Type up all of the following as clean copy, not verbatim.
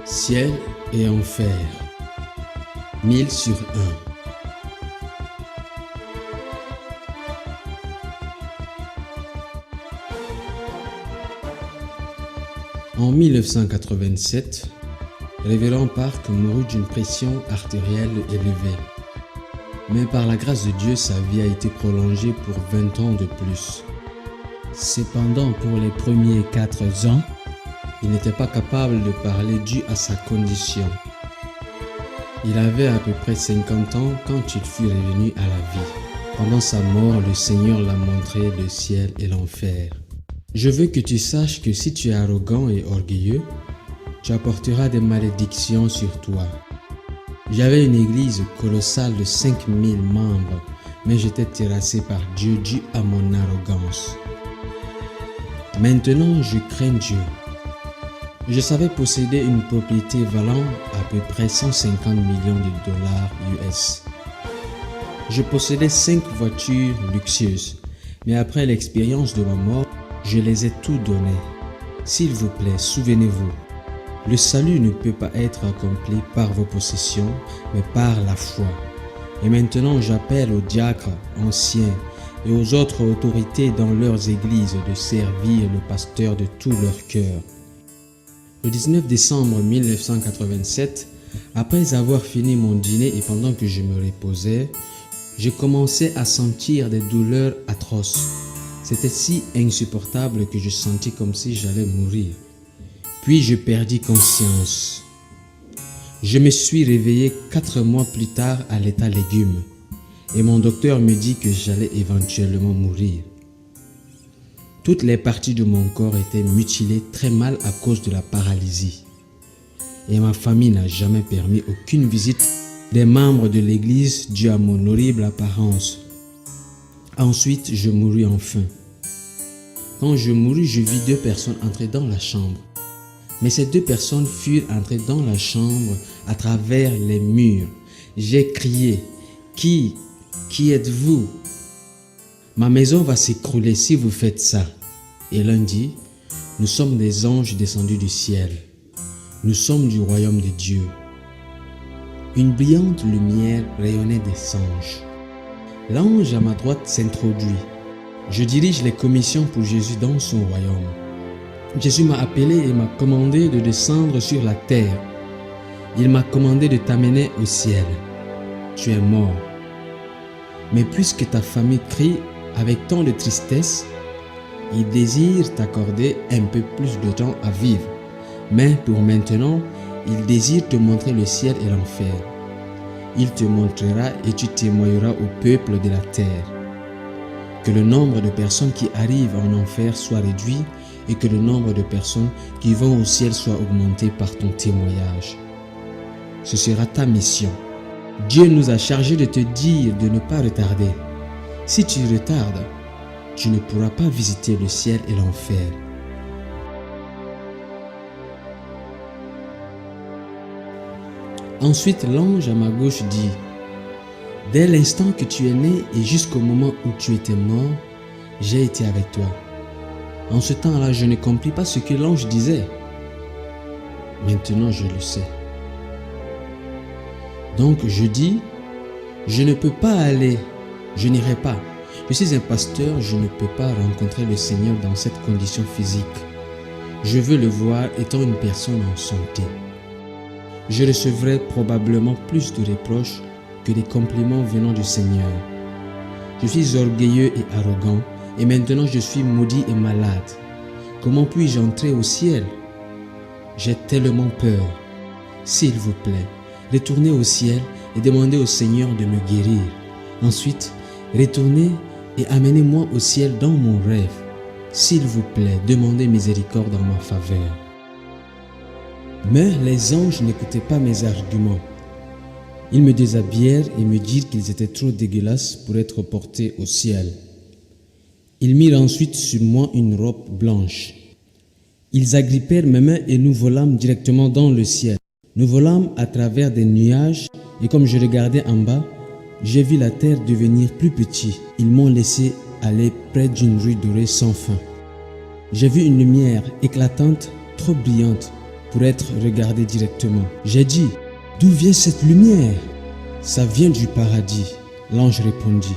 Ciel et enfer, 1000 sur 1. En 1987, Révérend Park mourut d'une pression artérielle élevée. Mais par la grâce de Dieu, sa vie a été prolongée pour 20 ans de plus. Cependant, pour les premiers 4 ans, il n'était pas capable de parler dû à sa condition. Il avait à peu près 50 ans quand il fut revenu à la vie. Pendant sa mort, le Seigneur l'a montré le ciel et l'enfer. Je veux que tu saches que si tu es arrogant et orgueilleux, tu apporteras des malédictions sur toi. J'avais une église colossale de 5000 membres, mais j'étais terrassé par Dieu dû à mon arrogance. Maintenant, je crains Dieu. Je savais posséder une propriété valant à peu près 150 millions de dollars US. Je possédais 5 voitures luxueuses, mais après l'expérience de ma mort, je les ai tout données. S'il vous plaît, souvenez-vous, le salut ne peut pas être accompli par vos possessions, mais par la foi. Et maintenant, j'appelle aux diacres anciens et aux autres autorités dans leurs églises de servir le pasteur de tout leur cœur. Le 19 décembre 1987, après avoir fini mon dîner et pendant que je me reposais, je commençais à sentir des douleurs atroces. C'était si insupportable que je sentis comme si j'allais mourir. Puis je perdis conscience. Je me suis réveillé 4 mois plus tard à l'état légume et mon docteur me dit que j'allais éventuellement mourir. Toutes les parties de mon corps étaient mutilées très mal à cause de la paralysie. Et ma famille n'a jamais permis aucune visite des membres de l'église dû à mon horrible apparence. Ensuite, je mourus enfin. Quand je mourus, je vis 2 personnes entrer dans la chambre. Mais ces 2 personnes furent entrées dans la chambre à travers les murs. J'ai crié, « Qui êtes-vous ? Ma maison va s'écrouler si vous faites ça. » Et l'un dit, « Nous sommes des anges descendus du ciel. Nous sommes du royaume de Dieu. » Une brillante lumière rayonnait des anges. L'ange à ma droite s'introduit. Je dirige les commissions pour Jésus dans son royaume. Jésus m'a appelé et m'a commandé de descendre sur la terre. Il m'a commandé de t'amener au ciel. Tu es mort. Mais puisque ta famille crie avec tant de tristesse, il désire t'accorder un peu plus de temps à vivre. Mais pour maintenant, il désire te montrer le ciel et l'enfer. Il te montrera et tu témoigneras au peuple de la terre. Que le nombre de personnes qui arrivent en enfer soit réduit et que le nombre de personnes qui vont au ciel soit augmenté par ton témoignage. Ce sera ta mission. Dieu nous a chargés de te dire de ne pas retarder. Si tu retardes, tu ne pourras pas visiter le ciel et l'enfer. Ensuite, l'ange à ma gauche dit, « Dès l'instant que tu es né et jusqu'au moment où tu étais mort, j'ai été avec toi. » En ce temps-là, je ne compris pas ce que l'ange disait. Maintenant, je le sais. Donc, je dis, je ne peux pas aller, je n'irai pas. Je suis un pasteur, je ne peux pas rencontrer le Seigneur dans cette condition physique. Je veux le voir étant une personne en santé. Je recevrai probablement plus de reproches que des compliments venant du Seigneur. Je suis orgueilleux et arrogant, et maintenant je suis maudit et malade. Comment puis-je entrer au ciel? J'ai tellement peur. S'il vous plaît, retournez au ciel et demandez au Seigneur de me guérir. Ensuite, retournez et amenez-moi au ciel dans mon rêve. S'il vous plaît, demandez miséricorde en ma faveur. Mais les anges n'écoutaient pas mes arguments. Ils me déshabillèrent et me dirent qu'ils étaient trop dégueulasses pour être portés au ciel. Ils mirent ensuite sur moi une robe blanche. Ils agrippèrent mes mains et nous volâmes directement dans le ciel. Nous volâmes à travers des nuages et comme je regardais en bas, j'ai vu la terre devenir plus petite. Ils m'ont laissé aller près d'une rue dorée sans fin. J'ai vu une lumière éclatante, trop brillante, pour être regardé directement. J'ai dit, d'où vient cette lumière? Ça vient du paradis. L'ange répondit.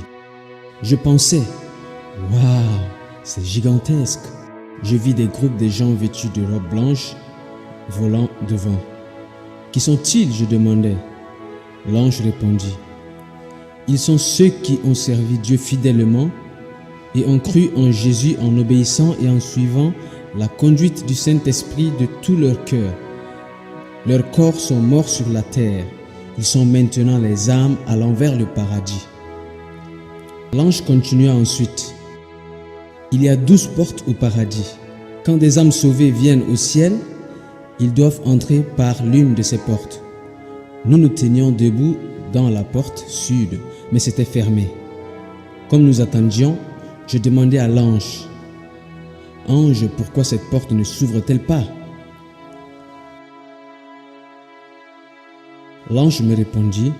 Je pensais, waouh, c'est gigantesque. Je vis des groupes de gens vêtus de robes blanches volant devant. Qui sont-ils? Je demandai. L'ange répondit. Ils sont ceux qui ont servi Dieu fidèlement et ont cru en Jésus en obéissant et en suivant la conduite du Saint-Esprit de tout leur cœur. Leurs corps sont morts sur la terre. Ils sont maintenant les âmes allant vers le paradis. L'ange continua ensuite. Il y a 12 portes au paradis. Quand des âmes sauvées viennent au ciel, ils doivent entrer par l'une de ces portes. Nous nous tenions debout dans la porte sud, mais c'était fermé. Comme nous attendions, je demandai à l'ange, « Ange, pourquoi cette porte ne s'ouvre-t-elle pas ?» L'ange me répondit,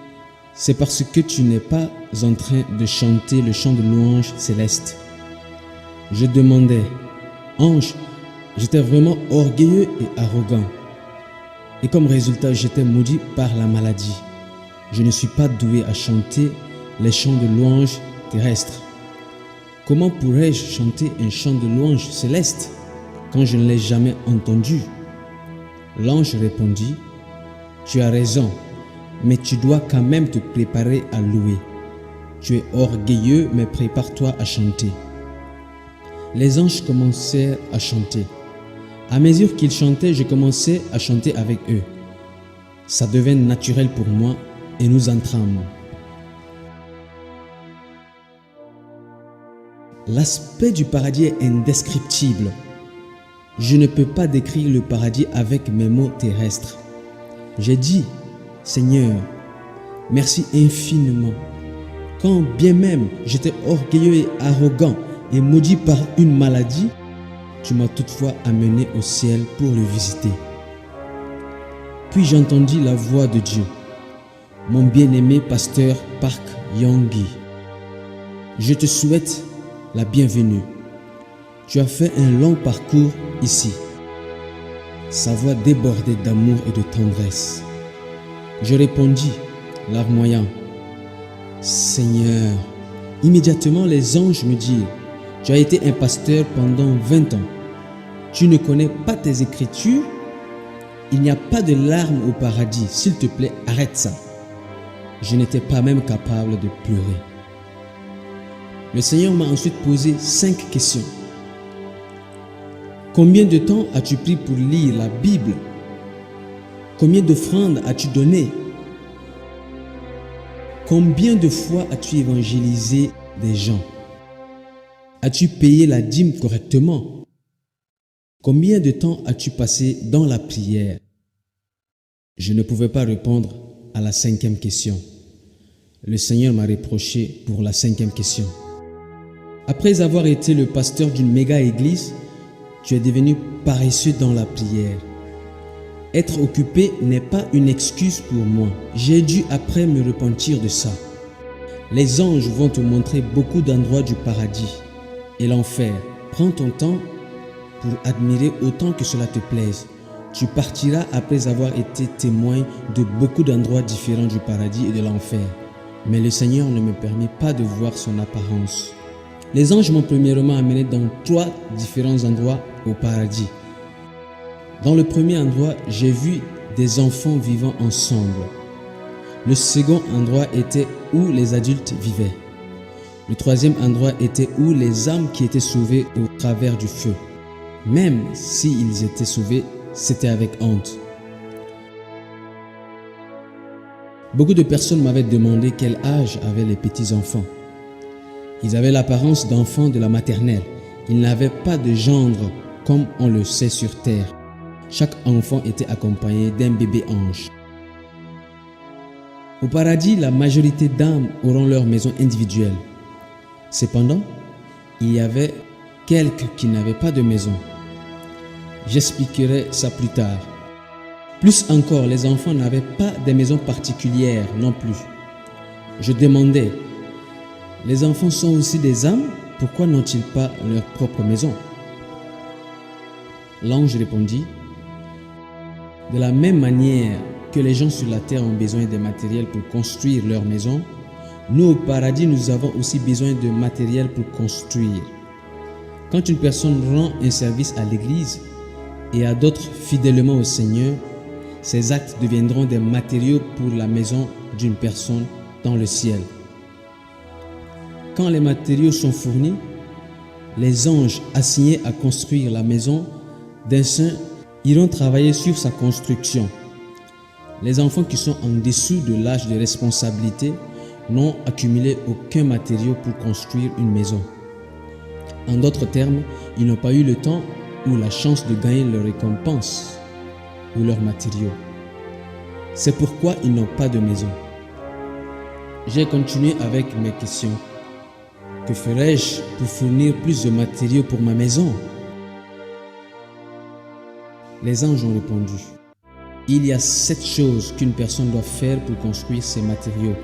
« C'est parce que tu n'es pas en train de chanter le chant de louange céleste. » Je demandai, « Ange, j'étais vraiment orgueilleux et arrogant. Et comme résultat, j'étais maudit par la maladie. Je ne suis pas doué à chanter les chants de louange terrestres. Comment pourrais-je chanter un chant de louange céleste quand je ne l'ai jamais entendu? » L'ange répondit, « Tu as raison, mais tu dois quand même te préparer à louer. Tu es orgueilleux, mais prépare-toi à chanter. » Les anges commencèrent à chanter. À mesure qu'ils chantaient, je commençais à chanter avec eux. Ça devint naturel pour moi et nous entrâmes. L'aspect du paradis est indescriptible. Je ne peux pas décrire le paradis avec mes mots terrestres. J'ai dit, Seigneur, merci infiniment. Quand bien même j'étais orgueilleux et arrogant et maudit par une maladie, tu m'as toutefois amené au ciel pour le visiter. Puis j'entendis la voix de Dieu, mon bien-aimé pasteur Park Yong-gi. Je te souhaite la bienvenue. Tu as fait un long parcours ici. Sa voix débordait d'amour et de tendresse. Je répondis, larmoyant, Seigneur. Immédiatement les anges me dirent, tu as été un pasteur pendant 20 ans. Tu ne connais pas tes écritures? Il n'y a pas de larmes au paradis. S'il te plaît, arrête ça. Je n'étais pas même capable de pleurer. Le Seigneur m'a ensuite posé 5 questions. Combien de temps as-tu pris pour lire la Bible? Combien d'offrandes as-tu donné? Combien de fois as-tu évangélisé des gens? As-tu payé la dîme correctement? Combien de temps as-tu passé dans la prière? Je ne pouvais pas répondre à la 5e question. Le Seigneur m'a reproché pour la 5e question. Après avoir été le pasteur d'une méga église, tu es devenu paresseux dans la prière. Être occupé n'est pas une excuse pour moi. J'ai dû après me repentir de ça. Les anges vont te montrer beaucoup d'endroits du paradis et l'enfer. Prends ton temps pour admirer autant que cela te plaise. Tu partiras après avoir été témoin de beaucoup d'endroits différents du paradis et de l'enfer. Mais le Seigneur ne me permet pas de voir son apparence. Les anges m'ont premièrement amené dans 3 différents endroits au paradis. Dans le premier endroit, j'ai vu des enfants vivant ensemble. Le second endroit était où les adultes vivaient. Le troisième endroit était où les âmes qui étaient sauvées au travers du feu. Même s'ils étaient sauvés, c'était avec honte. Beaucoup de personnes m'avaient demandé quel âge avaient les petits-enfants. Ils avaient l'apparence d'enfants de la maternelle. Ils n'avaient pas de gendre comme on le sait sur terre. Chaque enfant était accompagné d'un bébé ange. Au paradis, la majorité d'âmes auront leur maison individuelle. Cependant, il y avait quelques qui n'avaient pas de maison. J'expliquerai ça plus tard. Plus encore, les enfants n'avaient pas des maisons particulières non plus. Je demandais, les enfants sont aussi des âmes, pourquoi n'ont-ils pas leur propre maison? L'ange répondit, De la même manière que les gens sur la terre ont besoin de matériel pour construire leur maison, nous au paradis, nous avons aussi besoin de matériel pour construire. Quand une personne rend un service à l'Église et à d'autres fidèlement au Seigneur, ces actes deviendront des matériaux pour la maison d'une personne dans le ciel. Quand les matériaux sont fournis, les anges assignés à construire la maison d'un saint iront travailler sur sa construction. Les enfants qui sont en dessous de l'âge de responsabilité n'ont accumulé aucun matériau pour construire une maison. En d'autres termes, ils n'ont pas eu le temps ou la chance de gagner leur récompense ou leurs matériaux. C'est pourquoi ils n'ont pas de maison. J'ai continué avec mes questions. Que ferais-je pour fournir plus de matériaux pour ma maison? Les anges ont répondu. Il y a 7 choses qu'une personne doit faire pour construire ses matériaux.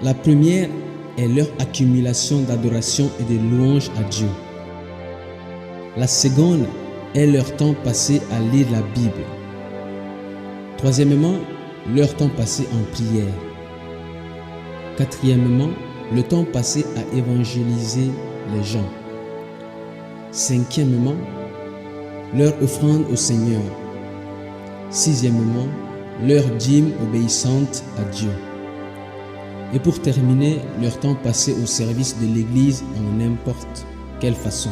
La première est leur accumulation d'adoration et de louange à Dieu. La seconde est leur temps passé à lire la Bible. Troisièmement, leur temps passé en prière. Quatrièmement, le temps passé à évangéliser les gens. Cinquièmement, leur offrande au Seigneur. Sixièmement, leur dîme obéissante à Dieu. Et pour terminer, leur temps passé au service de l'Église en n'importe quelle façon.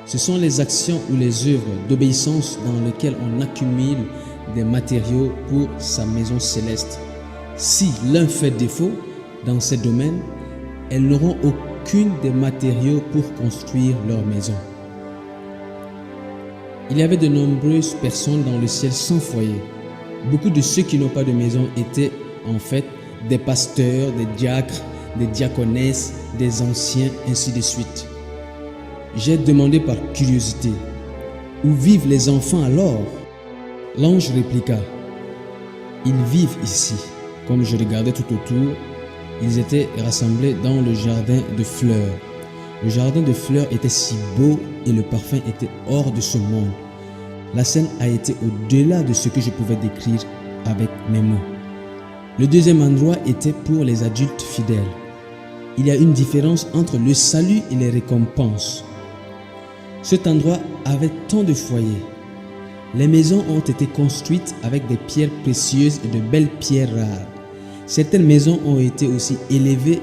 Ce sont les actions ou les œuvres d'obéissance dans lesquelles on accumule des matériaux pour sa maison céleste. Si l'un fait défaut dans ces domaines, elles n'auront aucune des matériaux pour construire leur maison. Il y avait de nombreuses personnes dans le ciel sans foyer. Beaucoup de ceux qui n'ont pas de maison étaient en fait des pasteurs, des diacres, des diaconesses, des anciens, ainsi de suite. J'ai demandé par curiosité, où vivent les enfants alors? L'ange répliqua, ils vivent ici. Comme je regardais tout autour, ils étaient rassemblés dans le jardin de fleurs. Le jardin de fleurs était si beau et le parfum était hors de ce monde. La scène a été au-delà de ce que je pouvais décrire avec mes mots. Le deuxième endroit était pour les adultes fidèles. Il y a une différence entre le salut et les récompenses. Cet endroit avait tant de foyers. Les maisons ont été construites avec des pierres précieuses et de belles pierres rares. Certaines maisons ont été aussi élevées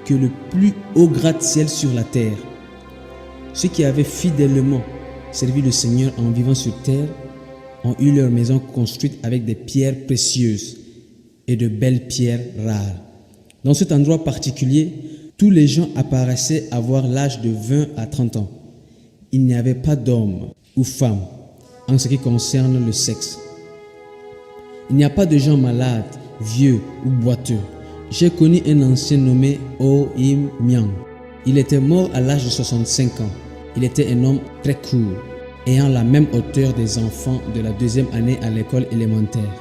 que le plus haut gratte-ciel sur la terre. Ceux qui avaient fidèlement servi le Seigneur en vivant sur terre ont eu leurs maisons construites avec des pierres précieuses et de belles pierres rares. Dans cet endroit particulier, tous les gens apparaissaient avoir l'âge de 20 à 30 ans. Il n'y avait pas d'hommes ou femmes en ce qui concerne le sexe. Il n'y a pas de gens malades, vieux ou boiteux. J'ai connu un ancien nommé Oh Im Myang. Il était mort à l'âge de 65 ans. Il était un homme très court, ayant la même hauteur des enfants de la 2e année à l'école élémentaire.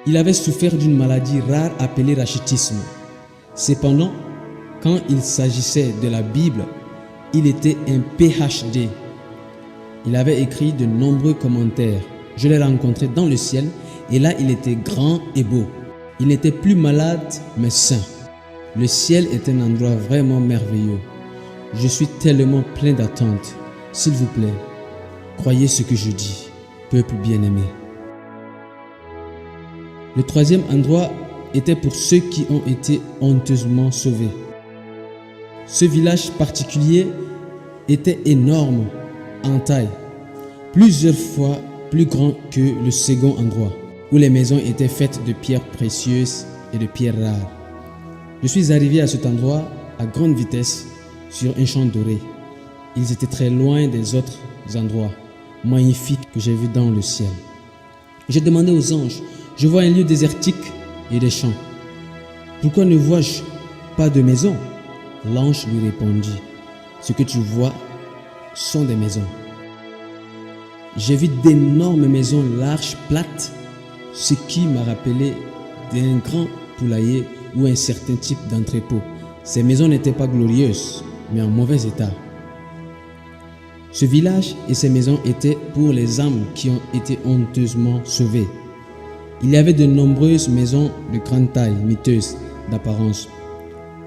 Il avait souffert d'une maladie rare appelée rachitisme. Cependant, quand il s'agissait de la Bible, il était un PhD. Il avait écrit de nombreux commentaires. Je l'ai rencontré dans le ciel et là il était grand et beau. Il n'était plus malade mais sain. Le ciel est un endroit vraiment merveilleux. Je suis tellement plein d'attentes. S'il vous plaît, croyez ce que je dis, peuple bien-aimé. Le troisième endroit était pour ceux qui ont été honteusement sauvés. Ce village particulier était énorme en taille, plusieurs fois plus grand que le second endroit, où les maisons étaient faites de pierres précieuses et de pierres rares. Je suis arrivé à cet endroit à grande vitesse sur un champ doré. Ils étaient très loin des autres endroits magnifiques que j'ai vus dans le ciel. J'ai demandé aux anges, je vois un lieu désertique et des champs. Pourquoi ne vois-je pas de maison? L'ange lui répondit, ce que tu vois sont des maisons. J'ai vu d'énormes maisons larges, plates, ce qui m'a rappelé d'un grand poulailler ou un certain type d'entrepôt. Ces maisons n'étaient pas glorieuses, mais en mauvais état. Ce village et ces maisons étaient pour les âmes qui ont été honteusement sauvées. Il y avait de nombreuses maisons de grande taille, miteuses d'apparence.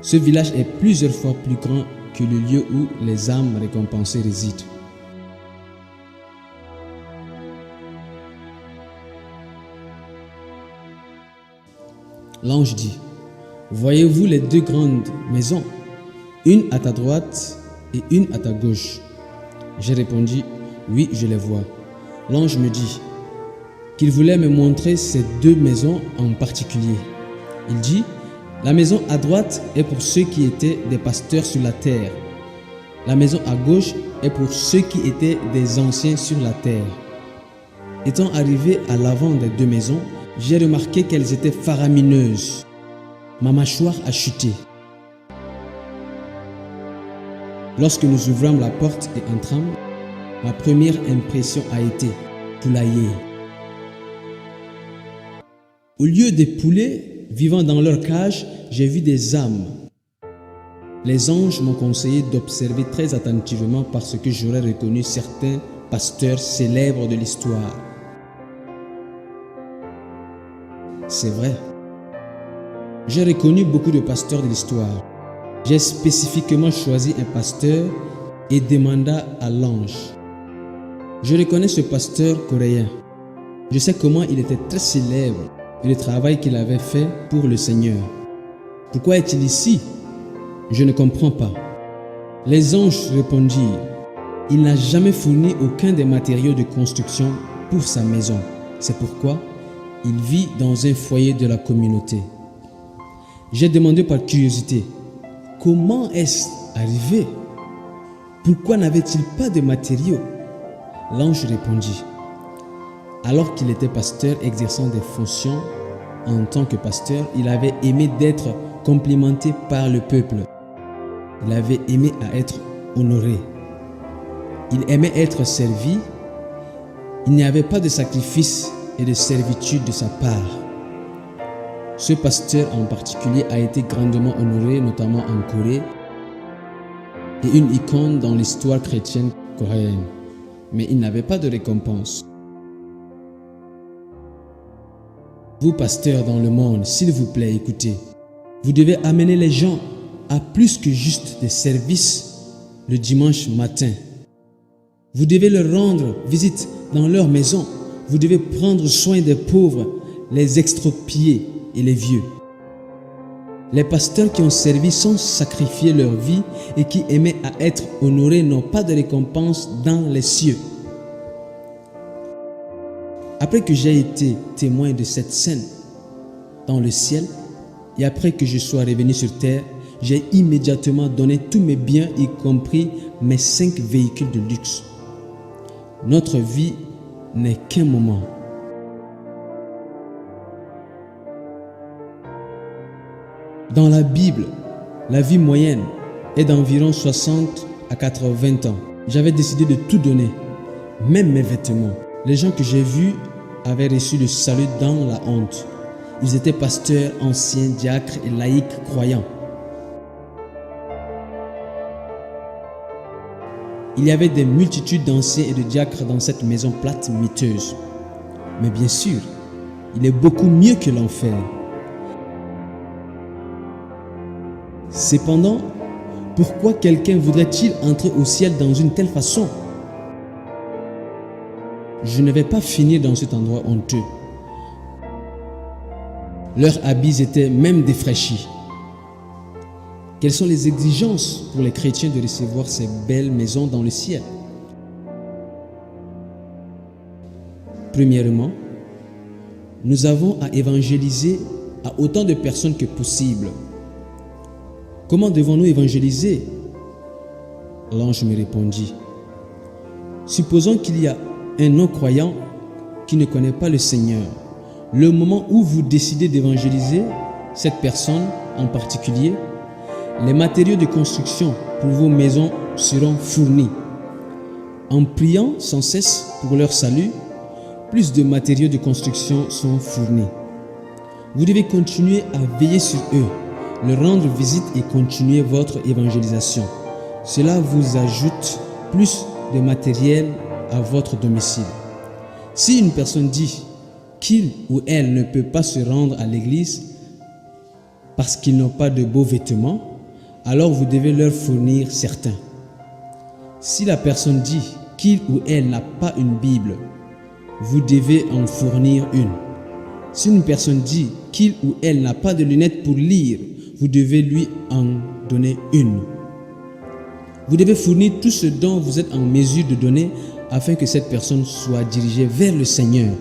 Ce village est plusieurs fois plus grand que le lieu où les âmes récompensées résident. L'ange dit: voyez-vous les deux grandes maisons, une à ta droite et une à ta gauche? J'ai répondu: oui, je les vois. L'ange me dit qu'il voulait me montrer ces deux maisons en particulier. Il dit: la maison à droite est pour ceux qui étaient des pasteurs sur la terre. La maison à gauche est pour ceux qui étaient des anciens sur la terre. Étant arrivé à l'avant des deux maisons, j'ai remarqué qu'elles étaient faramineuses. Ma mâchoire a chuté. Lorsque nous ouvrâmes la porte et entrâmes, ma première impression a été poulailler. Au lieu des poulets vivant dans leur cage, j'ai vu des âmes. Les anges m'ont conseillé d'observer très attentivement parce que j'aurais reconnu certains pasteurs célèbres de l'histoire. C'est vrai. J'ai reconnu beaucoup de pasteurs de l'histoire. J'ai spécifiquement choisi un pasteur et demanda à l'ange: je reconnais ce pasteur coréen. Je sais comment il était très célèbre et le travail qu'il avait fait pour le Seigneur. Pourquoi est-il ici? Je ne comprends pas. Les anges répondirent: il n'a jamais fourni aucun des matériaux de construction pour sa maison. C'est pourquoi il vit dans un foyer de la communauté. J'ai demandé par curiosité: comment est-ce arrivé? Pourquoi n'avait-il pas de matériaux? L'ange répondit: alors qu'il était pasteur exerçant des fonctions en tant que pasteur, il avait aimé d'être complimenté par le peuple. Il avait aimé à être honoré. Il aimait être servi. Il n'y avait pas de sacrifice et de servitude de sa part. Ce pasteur en particulier a été grandement honoré, notamment en Corée, et une icône dans l'histoire chrétienne coréenne. Mais il n'avait pas de récompense. Vous, pasteurs dans le monde, s'il vous plaît, écoutez. Vous devez amener les gens à plus que juste des services le dimanche matin. Vous devez leur rendre visite dans leur maison. Vous devez prendre soin des pauvres, les extropiés et les vieux. Les pasteurs qui ont servi sans sacrifier leur vie et qui aimaient à être honorés n'ont pas de récompense dans les cieux. Après que j'ai été témoin de cette scène dans le ciel et après que je sois revenu sur terre, j'ai immédiatement donné tous mes biens, y compris mes 5 véhicules de luxe. Notre vie n'est qu'un moment. Dans la Bible, la vie moyenne est d'environ 60 à 80 ans. J'avais décidé de tout donner, même mes vêtements. Les gens que j'ai vus avaient reçu le salut dans la honte. Ils étaient pasteurs, anciens, diacres et laïcs croyants. Il y avait des multitudes d'anciens et de diacres dans cette maison plate miteuse. Mais bien sûr, il est beaucoup mieux que l'enfer. Cependant, pourquoi quelqu'un voudrait-il entrer au ciel dans une telle façon? Je ne vais pas finir dans cet endroit honteux. Leurs habits étaient même défraîchis. Quelles sont les exigences pour les chrétiens de recevoir ces belles maisons dans le ciel? Premièrement, nous avons à évangéliser à autant de personnes que possible. Comment devons-nous évangéliser? L'ange me répondit: supposons qu'il y a un non-croyant qui ne connaît pas le Seigneur. Le moment où vous décidez d'évangéliser cette personne en particulier, les matériaux de construction pour vos maisons seront fournis. En priant sans cesse pour leur salut, plus de matériaux de construction sont fournis. Vous devez continuer à veiller sur eux, leur rendre visite et continuer votre évangélisation. Cela vous ajoute plus de matériel à votre domicile. Si une personne dit qu'il ou elle ne peut pas se rendre à l'église parce qu'ils n'ont pas de beaux vêtements, alors vous devez leur fournir certains. Si la personne dit qu'il ou elle n'a pas une Bible, vous devez en fournir une. Si une personne dit qu'il ou elle n'a pas de lunettes pour lire, vous devez lui en donner une. Vous devez fournir tout ce dont vous êtes en mesure de donner afin que cette personne soit dirigée vers le Seigneur.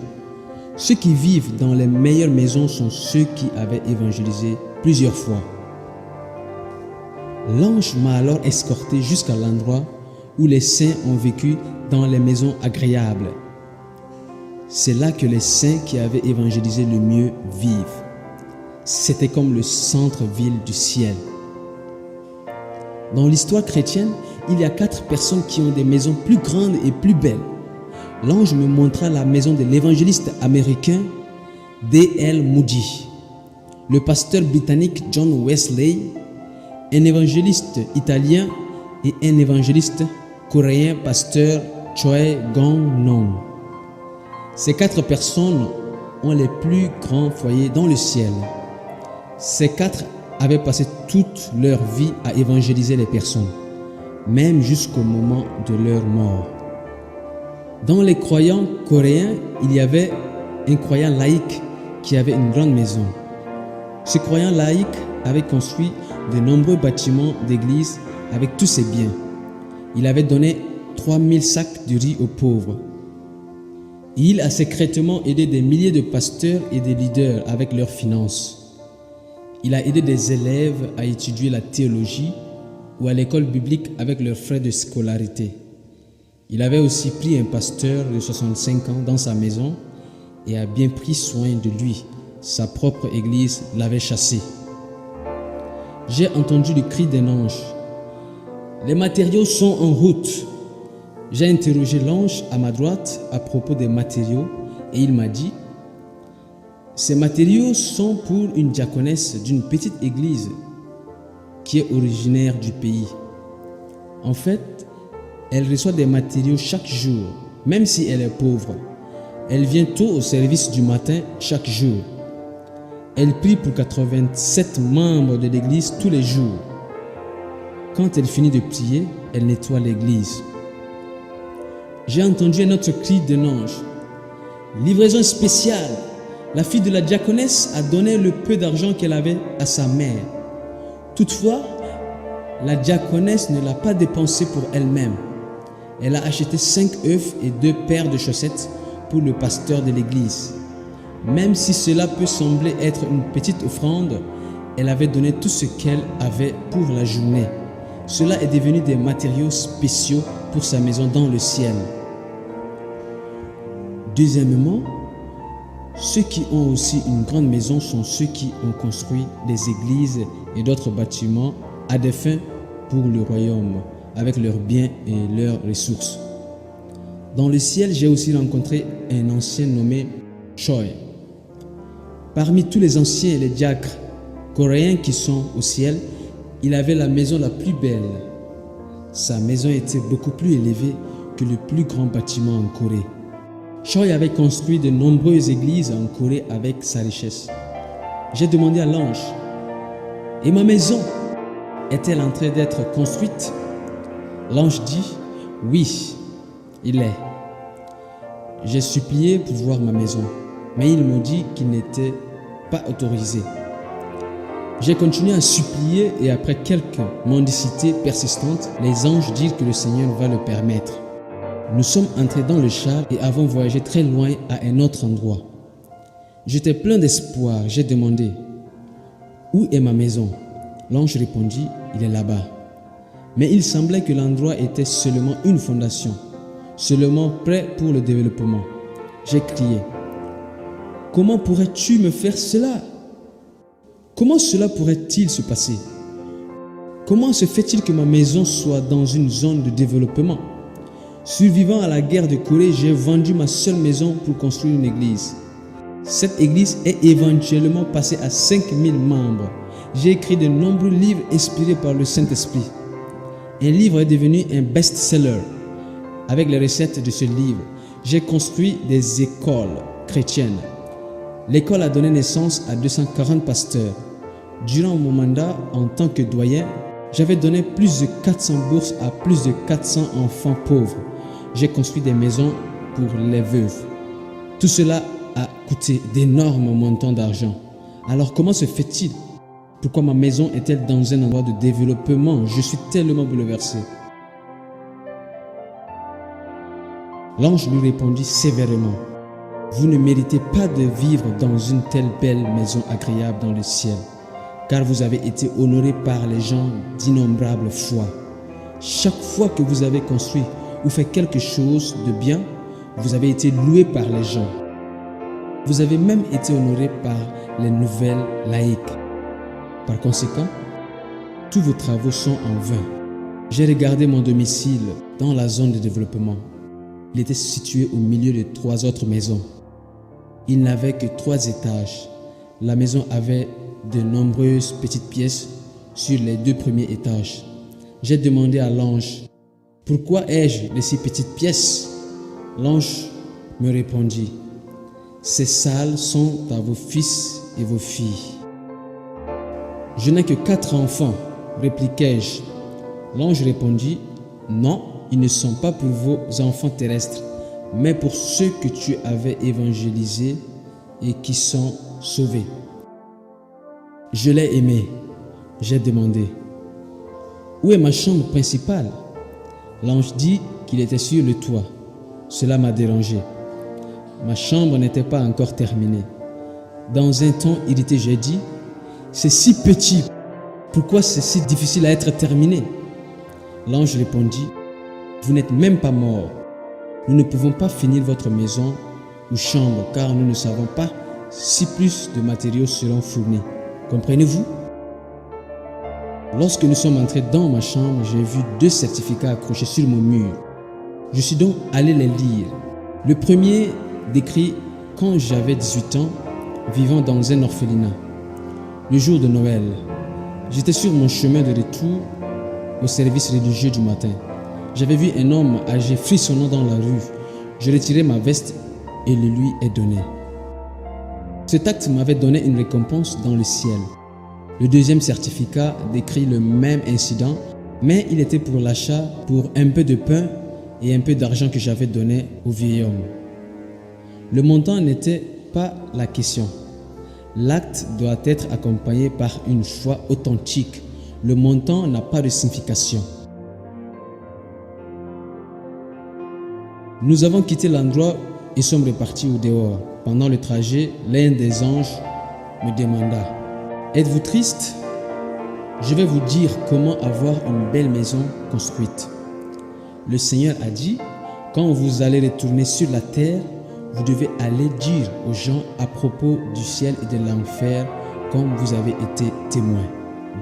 Ceux qui vivent dans les meilleures maisons sont ceux qui avaient évangélisé plusieurs fois. L'ange m'a alors escorté jusqu'à l'endroit où les saints ont vécu dans les maisons agréables. C'est là que les saints qui avaient évangélisé le mieux vivent. C'était comme le centre-ville du ciel. Dans l'histoire chrétienne, il y a 4 personnes qui ont des maisons plus grandes et plus belles. L'ange me montra la maison de l'évangéliste américain D.L. Moody, le pasteur britannique John Wesley, un évangéliste italien et un évangéliste coréen, pasteur Choi Gong-non. Ces 4 personnes ont les plus grands foyers dans le ciel. Ces 4 avaient passé toute leur vie à évangéliser les personnes, même jusqu'au moment de leur mort. Dans les croyants coréens, il y avait un croyant laïque qui avait une grande maison. Ce croyant laïque avait construit de nombreux bâtiments d'église avec tous ses biens. Il avait donné 3000 sacs de riz aux pauvres. Il a secrètement aidé des milliers de pasteurs et de leaders avec leurs finances. Il a aidé des élèves à étudier la théologie ou à l'école biblique avec leurs frais de scolarité. Il avait aussi pris un pasteur de 65 ans dans sa maison et a bien pris soin de lui. Sa propre église l'avait chassé. J'ai entendu le cri d'un ange. Les matériaux sont en route. J'ai interrogé l'ange à ma droite à propos des matériaux et il m'a dit: ces matériaux sont pour une diaconesse d'une petite église qui est originaire du pays. En fait, elle reçoit des matériaux chaque jour, même si elle est pauvre. Elle vient tôt au service du matin chaque jour. Elle prie pour 87 membres de l'église tous les jours. Quand elle finit de prier, elle nettoie l'église. J'ai entendu un autre cri d'un ange. Livraison spéciale. La fille de la diaconesse a donné le peu d'argent qu'elle avait à sa mère. Toutefois, la diaconesse ne l'a pas dépensé pour elle-même. Elle a acheté 5 œufs et 2 paires de chaussettes pour le pasteur de l'église. Même si cela peut sembler être une petite offrande, elle avait donné tout ce qu'elle avait pour la journée. Cela est devenu des matériaux spéciaux pour sa maison dans le ciel. Deuxièmement, ceux qui ont aussi une grande maison sont ceux qui ont construit des églises et d'autres bâtiments à des fins pour le royaume, avec leurs biens et leurs ressources. Dans le ciel, j'ai aussi rencontré un ancien nommé Choi. Parmi tous les anciens et les diacres coréens qui sont au ciel, il avait la maison la plus belle. Sa maison était beaucoup plus élevée que le plus grand bâtiment en Corée. Choi avait construit de nombreuses églises en Corée avec sa richesse. J'ai demandé à l'ange: et ma maison est-elle en train d'être construite? L'ange dit: oui, il est. J'ai supplié pour voir ma maison, mais il me dit qu'il n'était pas autorisé. J'ai continué à supplier et après quelques mendicités persistantes, les anges dirent que le Seigneur va le permettre. Nous sommes entrés dans le char et avons voyagé très loin à un autre endroit. J'étais plein d'espoir. J'ai demandé: où est ma maison? L'ange répondit: il est là-bas. Mais il semblait que l'endroit était seulement une fondation, seulement prêt pour le développement. J'ai crié: comment pourrais-tu me faire cela? Comment cela pourrait-il se passer? Comment se fait-il que ma maison soit dans une zone de développement? Survivant à la guerre de Corée, j'ai vendu ma seule maison pour construire une église. Cette église est éventuellement passée à 5000 membres. J'ai écrit de nombreux livres inspirés par le Saint-Esprit. Un livre est devenu un best-seller. avec les recettes de ce livre, j'ai construit des écoles chrétiennes. L'école a donné naissance à 240 pasteurs. Durant mon mandat en tant que doyen, j'avais donné plus de 400 bourses à plus de 400 enfants pauvres. J'ai construit des maisons pour les veuves. Tout cela a coûté d'énormes montants d'argent. Alors comment se fait-il? Pourquoi ma maison est-elle dans un endroit de développement? Je suis tellement bouleversé. L'ange lui répondit sévèrement: vous ne méritez pas de vivre dans une telle belle maison agréable dans le ciel, car vous avez été honoré par les gens d'innombrables fois. Chaque fois que vous avez construit ou fait quelque chose de bien, vous avez été loué par les gens. Vous avez même été honoré par les nouvelles laïques. Par conséquent, tous vos travaux sont en vain. J'ai regardé mon domicile dans la zone de développement. Il était situé au milieu de 3 autres maisons. Il n'avait que 3 étages. La maison avait de nombreuses petites pièces sur les 2 premiers étages. J'ai demandé à l'ange: pourquoi ai-je de si petites pièces? L'ange me répondit: ces salles sont à vos fils et vos filles. Je n'ai que 4 enfants, répliquai-je. L'ange répondit: non, ils ne sont pas pour vos enfants terrestres, mais pour ceux que tu avais évangélisés et qui sont sauvés. Je l'ai aimé. J'ai demandé: où est ma chambre principale? L'ange dit qu'il était sur le toit. Cela m'a dérangé. Ma chambre n'était pas encore terminée. Dans un ton irrité, j'ai dit: c'est si petit, pourquoi c'est si difficile à être terminé? L'ange répondit: vous n'êtes même pas mort. Nous ne pouvons pas finir votre maison ou chambre car nous ne savons pas si plus de matériaux seront fournis. Comprenez-vous? Lorsque nous sommes entrés dans ma chambre, j'ai vu 2 certificats accrochés sur mon mur. Je suis donc allé les lire. Le premier décrit quand j'avais 18 ans, vivant dans un orphelinat. Le jour de Noël, j'étais sur mon chemin de retour au service religieux du matin. J'avais vu un homme âgé frissonnant dans la rue. Je retirai ma veste et le lui ai donné. Cet acte m'avait donné une récompense dans le ciel. Le deuxième certificat décrit le même incident, mais il était pour l'achat pour un peu de pain et un peu d'argent que j'avais donné au vieil homme. Le montant n'était pas la question. L'acte doit être accompagné par une foi authentique. Le montant n'a pas de signification. Nous avons quitté l'endroit et sommes repartis au dehors. Pendant le trajet, l'un des anges me demanda: êtes-vous triste? Je vais vous dire comment avoir une belle maison construite. Le Seigneur a dit: quand vous allez retourner sur la terre, vous devez aller dire aux gens à propos du ciel et de l'enfer comme vous avez été témoins.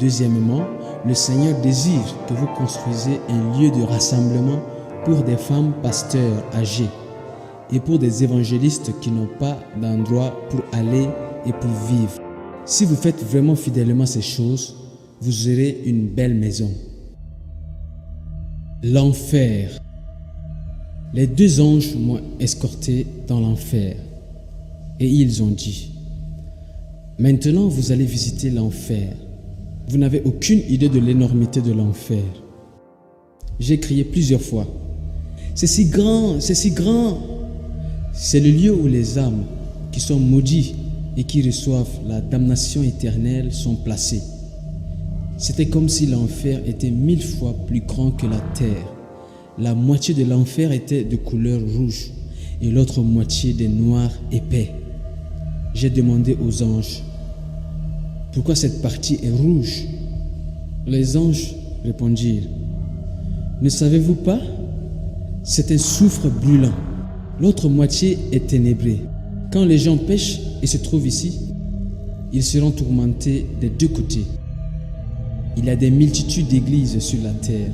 Deuxièmement, le Seigneur désire que vous construisez un lieu de rassemblement pour des femmes pasteurs âgées et pour des évangélistes qui n'ont pas d'endroit pour aller et pour vivre. Si vous faites vraiment fidèlement ces choses, vous aurez une belle maison. L'enfer. Les 2 anges m'ont escorté dans l'enfer et ils ont dit: maintenant vous allez visiter l'enfer. Vous n'avez aucune idée de l'énormité de l'enfer. J'ai crié plusieurs fois: c'est si grand, c'est si grand. C'est le lieu où les âmes qui sont maudites et qui reçoivent la damnation éternelle sont placées. C'était comme si l'enfer était 1000 fois plus grand que la terre. La moitié de l'enfer était de couleur rouge et l'autre moitié de noir épais. J'ai demandé aux anges: pourquoi cette partie est rouge? Les anges répondirent: ne savez-vous pas? C'est un soufre brûlant. L'autre moitié est ténébrée. Quand les gens pêchent et se trouvent ici, ils seront tourmentés des 2 côtés. Il y a des multitudes d'églises sur la terre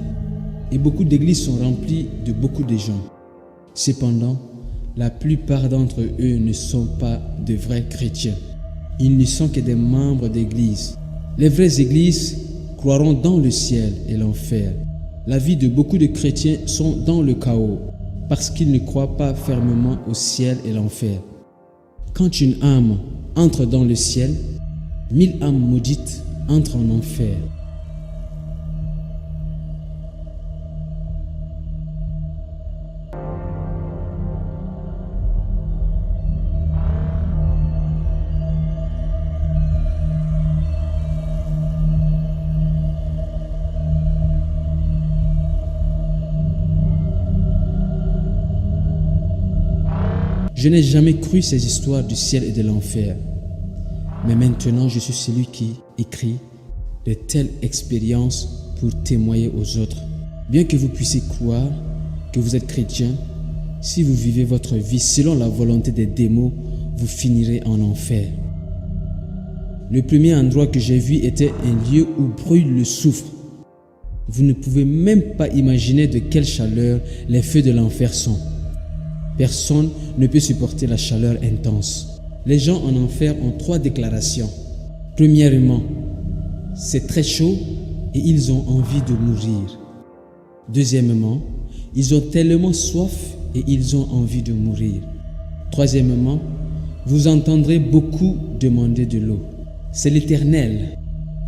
et beaucoup d'églises sont remplies de beaucoup de gens. Cependant, la plupart d'entre eux ne sont pas de vrais chrétiens. Ils ne sont que des membres d'église. Les vraies églises croiront dans le ciel et l'enfer. La vie de beaucoup de chrétiens sont dans le chaos. parce qu'ils ne croient pas fermement au ciel et l'enfer. Quand une âme entre dans le ciel, 1000 âmes maudites entrent en enfer. Je n'ai jamais cru ces histoires du ciel et de l'enfer. Mais maintenant, je suis celui qui écrit de telles expériences pour témoigner aux autres. Bien que vous puissiez croire que vous êtes chrétien, si vous vivez votre vie selon la volonté des démons, vous finirez en enfer. Le premier endroit que j'ai vu était un lieu où brûle le soufre. Vous ne pouvez même pas imaginer de quelle chaleur les feux de l'enfer sont. Personne ne peut supporter la chaleur intense. Les gens en enfer ont 3 déclarations. Premièrement, c'est très chaud et ils ont envie de mourir. Deuxièmement, ils ont tellement soif et ils ont envie de mourir. Troisièmement, vous entendrez beaucoup demander de l'eau. C'est l'Éternel.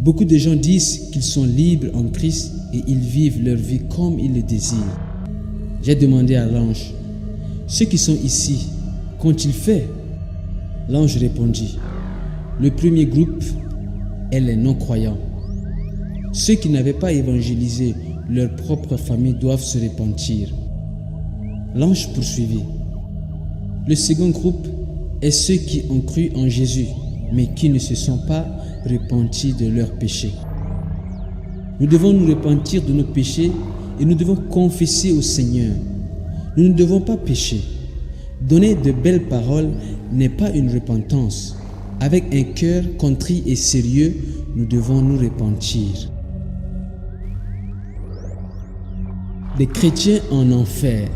Beaucoup de gens disent qu'ils sont libres en Christ et ils vivent leur vie comme ils le désirent. J'ai demandé à l'ange: ceux qui sont ici, qu'ont-ils fait? L'ange répondit: le premier groupe est les non-croyants. Ceux qui n'avaient pas évangélisé leur propre famille doivent se repentir. L'ange poursuivit: le second groupe est ceux qui ont cru en Jésus, mais qui ne se sont pas repentis de leurs péchés. Nous devons nous repentir de nos péchés et nous devons confesser au Seigneur. Nous ne devons pas pécher. Donner de belles paroles n'est pas une repentance. Avec un cœur contrit et sérieux, nous devons nous repentir. Des chrétiens en enfer.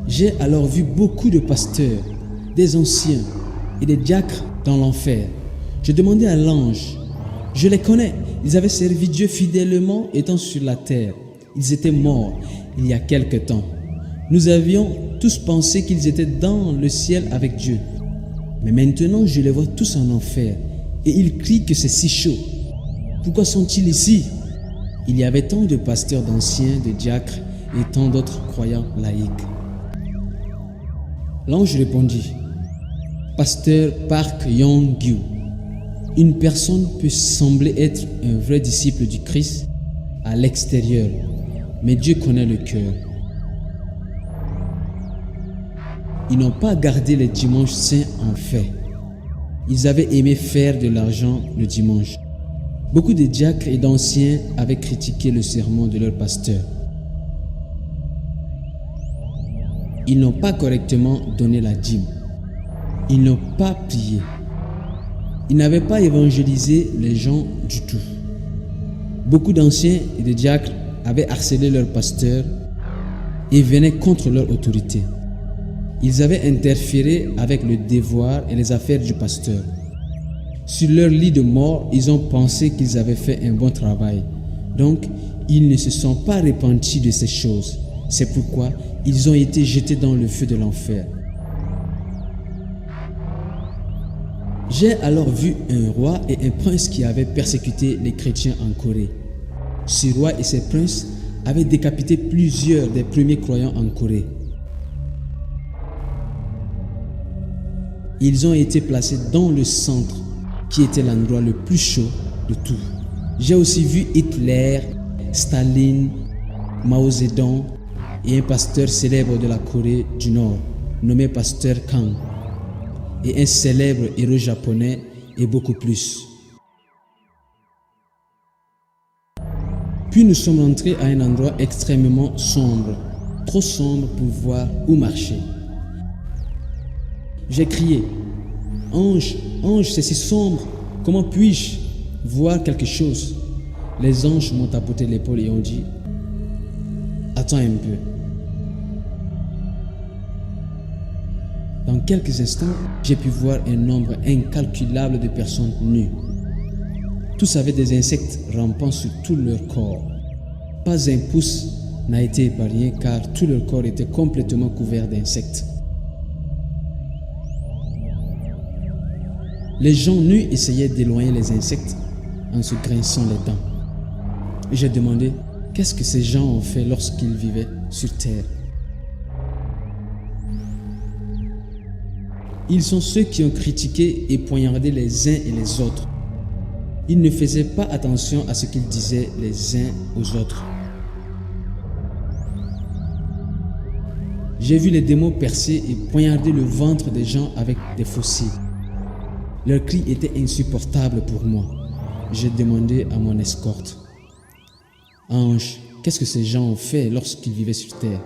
J'ai alors vu beaucoup de pasteurs, des anciens et des diacres dans l'enfer. Je demandais à l'ange: je les connais, ils avaient servi Dieu fidèlement étant sur la terre. Ils étaient morts il y a quelque temps. Nous avions tous pensé qu'ils étaient dans le ciel avec Dieu. Mais maintenant, je les vois tous en enfer et ils crient que c'est si chaud. Pourquoi sont-ils ici? Il y avait tant de pasteurs d'anciens, de diacres et tant d'autres croyants laïcs. L'ange répondit: Pasteur Park Yong-gyu, une personne peut sembler être un vrai disciple du Christ à l'extérieur, mais Dieu connaît le cœur. Ils n'ont pas gardé les dimanches saints en fait. Ils avaient aimé faire de l'argent le dimanche. Beaucoup de diacres et d'anciens avaient critiqué le sermon de leur pasteur. Ils n'ont pas correctement donné la dîme. Ils n'ont pas prié. Ils n'avaient pas évangélisé les gens du tout. Beaucoup d'anciens et de diacres avaient harcelé leur pasteur et venaient contre leur autorité. Ils avaient interféré avec le devoir et les affaires du pasteur. Sur leur lit de mort, ils ont pensé qu'ils avaient fait un bon travail. Donc, ils ne se sont pas repentis de ces choses. C'est pourquoi ils ont été jetés dans le feu de l'enfer. J'ai alors vu un roi et un prince qui avaient persécuté les chrétiens en Corée. Ce roi et ses princes avaient décapité plusieurs des premiers croyants en Corée. Ils ont été placés dans le centre, qui était l'endroit le plus chaud de tout. J'ai aussi vu Hitler, Staline, Mao Zedong et un pasteur célèbre de la Corée du Nord, nommé pasteur Kang, et un célèbre héros japonais et beaucoup plus. Puis nous sommes entrés à un endroit extrêmement sombre, trop sombre pour voir où marcher. J'ai crié: Ange, ange, c'est si sombre, comment puis-je voir quelque chose? Les anges m'ont tapoté l'épaule et ont dit: attends un peu. Dans quelques instants, j'ai pu voir un nombre incalculable de personnes nues. Tous avaient des insectes rampant sur tout leur corps. Pas un pouce n'a été épargné car tout leur corps était complètement couvert d'insectes. Les gens nus essayaient d'éloigner les insectes en se grinçant les dents. J'ai demandé qu'est-ce que ces gens ont fait lorsqu'ils vivaient sur terre. Ils sont ceux qui ont critiqué et poignardé les uns et les autres. Ils ne faisaient pas attention à ce qu'ils disaient les uns aux autres. J'ai vu les démons percer et poignarder le ventre des gens avec des fossiles. Leurs cris étaient insupportables pour moi. J'ai demandé à mon escorte: Ange, qu'est-ce que ces gens ont fait lorsqu'ils vivaient sur terre?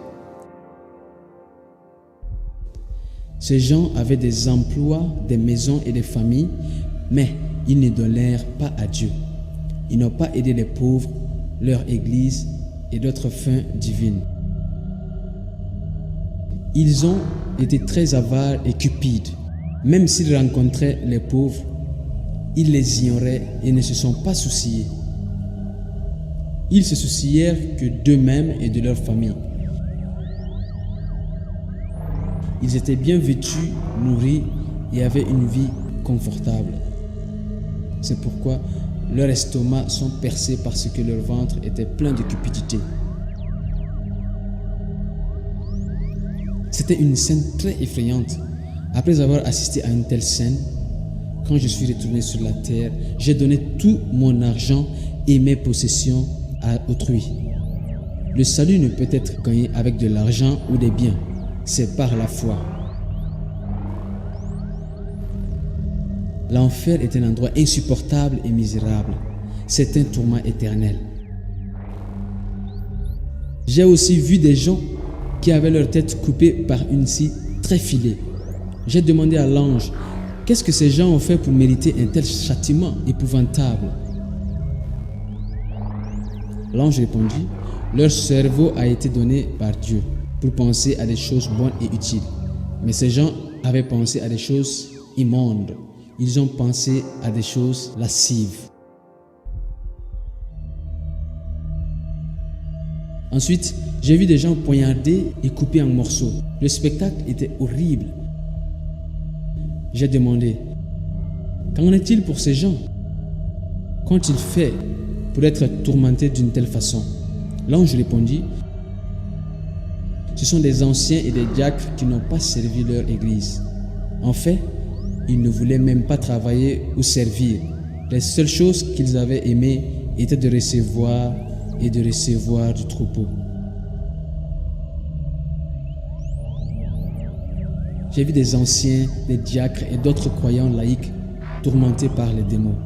Ces gens avaient des emplois, des maisons et des familles, mais ils ne donnèrent pas à Dieu. Ils n'ont pas aidé les pauvres, leur église et d'autres fins divines. Ils ont été très avares et cupides. Même s'ils rencontraient les pauvres, ils les ignoraient et ne se sont pas souciés. Ils se soucièrent que d'eux-mêmes et de leur famille. Ils étaient bien vêtus, nourris et avaient une vie confortable. C'est pourquoi leurs estomacs sont percés parce que leur ventre était plein de cupidité. C'était une scène très effrayante. Après avoir assisté à une telle scène, quand je suis retourné sur la terre, j'ai donné tout mon argent et mes possessions à autrui. Le salut ne peut être gagné avec de l'argent ou des biens, c'est par la foi. L'enfer est un endroit insupportable et misérable. C'est un tourment éternel. J'ai aussi vu des gens qui avaient leur tête coupée par une scie très filée. J'ai demandé à l'ange: qu'est-ce que ces gens ont fait pour mériter un tel châtiment épouvantable? L'ange répondit: leur cerveau a été donné par Dieu pour penser à des choses bonnes et utiles. Mais ces gens avaient pensé à des choses immondes. Ils ont pensé à des choses lascives. Ensuite, j'ai vu des gens poignardés et coupés en morceaux. Le spectacle était horrible. J'ai demandé: qu'en est-il pour ces gens? Qu'ont-ils fait pour être tourmentés d'une telle façon? L'ange répondit: ce sont des anciens et des diacres qui n'ont pas servi leur église. En fait, ils ne voulaient même pas travailler ou servir. Les seules choses qu'ils avaient aimées étaient de recevoir et de recevoir du troupeau. J'ai vu des anciens, des diacres et d'autres croyants laïcs tourmentés par les démons.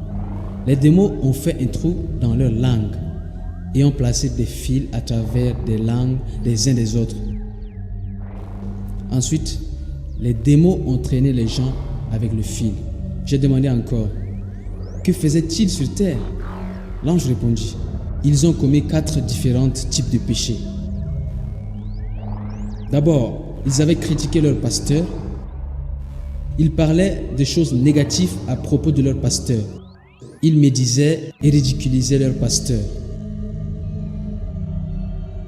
Les démons ont fait un trou dans leur langue et ont placé des fils à travers des langues des uns des autres. Ensuite, les démons ont traîné les gens avec le fil. J'ai demandé encore: que faisaient-ils sur terre? L'ange répondit: ils ont commis 4 différents types de péchés. D'abord, ils avaient critiqué leur pasteur. Ils parlaient de choses négatives à propos de leur pasteur. Ils médisaient et ridiculisaient leur pasteur.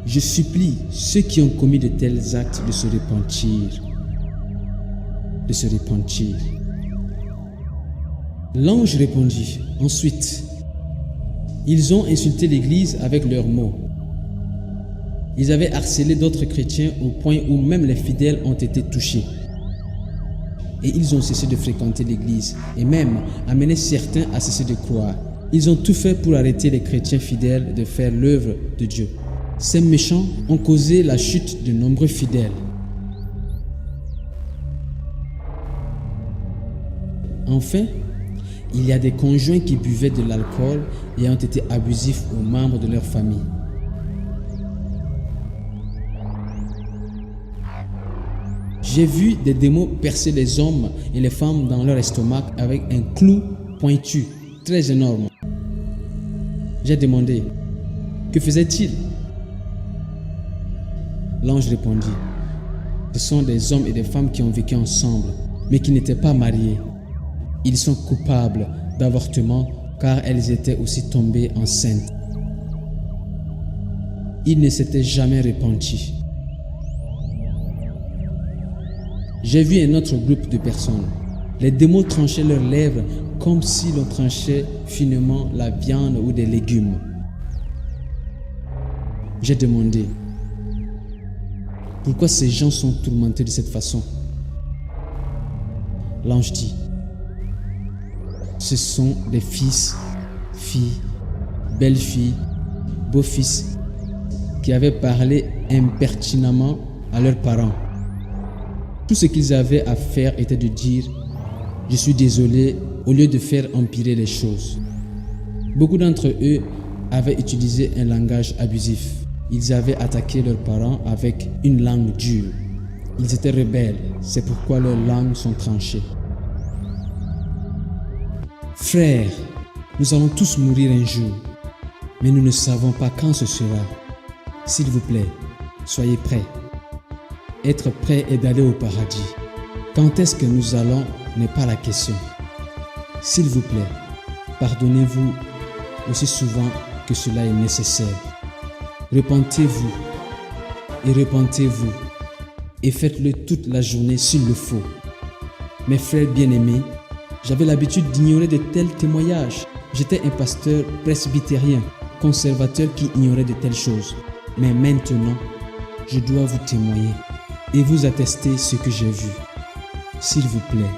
Je supplie ceux qui ont commis de tels actes de se repentir. De se repentir. L'ange répondit ensuite: ils ont insulté l'Église avec leurs mots. Ils avaient harcelé d'autres chrétiens au point où même les fidèles ont été touchés. Et ils ont cessé de fréquenter l'Église et même amené certains à cesser de croire. Ils ont tout fait pour arrêter les chrétiens fidèles de faire l'œuvre de Dieu. Ces méchants ont causé la chute de nombreux fidèles. Enfin, il y a des conjoints qui buvaient de l'alcool et ont été abusifs aux membres de leur famille. J'ai vu des démons percer les hommes et les femmes dans leur estomac avec un clou pointu, très énorme. J'ai demandé: que faisaient-ils? L'ange répondit: ce sont des hommes et des femmes qui ont vécu ensemble, mais qui n'étaient pas mariés. Ils sont coupables d'avortement car elles étaient aussi tombées enceintes. il ne s'était jamais repenti. J'ai vu un autre groupe de personnes. Les démons tranchaient leurs lèvres comme si l'on tranchait finement la viande ou des légumes. J'ai demandé, pourquoi ces gens sont tourmentés de cette façon? L'ange dit, ce sont des fils, filles, belles-filles, beaux-fils qui avaient parlé impertinemment à leurs parents. Tout ce qu'ils avaient à faire était de dire « Je suis désolé » au lieu de faire empirer les choses. Beaucoup d'entre eux avaient utilisé un langage abusif. Ils avaient attaqué leurs parents avec une langue dure. Ils étaient rebelles, c'est pourquoi leurs langues sont tranchées. Frères, nous allons tous mourir un jour, mais nous ne savons pas quand ce sera. S'il vous plaît, soyez prêts. Être prêt est d'aller au paradis. Quand est-ce que nous allons n'est pas la question. S'il vous plaît, pardonnez-vous aussi souvent que cela est nécessaire. Repentez-vous et repentez-vous et faites-le toute la journée s'il le faut. Mes frères bien-aimés, j'avais l'habitude d'ignorer de tels témoignages. J'étais un pasteur presbytérien, conservateur qui ignorait de telles choses. Mais maintenant, je dois vous témoigner et vous attester ce que j'ai vu. S'il vous plaît,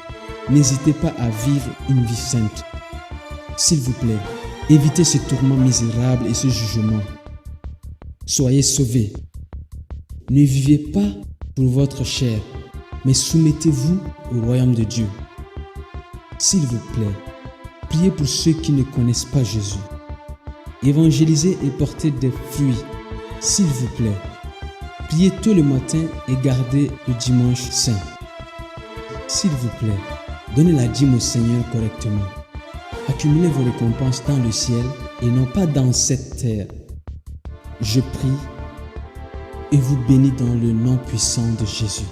n'hésitez pas à vivre une vie sainte. S'il vous plaît, évitez ce tourment misérable et ce jugement. Soyez sauvés. Ne vivez pas pour votre chair, mais soumettez-vous au royaume de Dieu. S'il vous plaît, priez pour ceux qui ne connaissent pas Jésus. Évangélisez et portez des fruits. S'il vous plaît, priez tôt le matin et gardez le dimanche saint. S'il vous plaît, donnez la dîme au Seigneur correctement. Accumulez vos récompenses dans le ciel et non pas dans cette terre. Je prie et vous bénis dans le nom puissant de Jésus.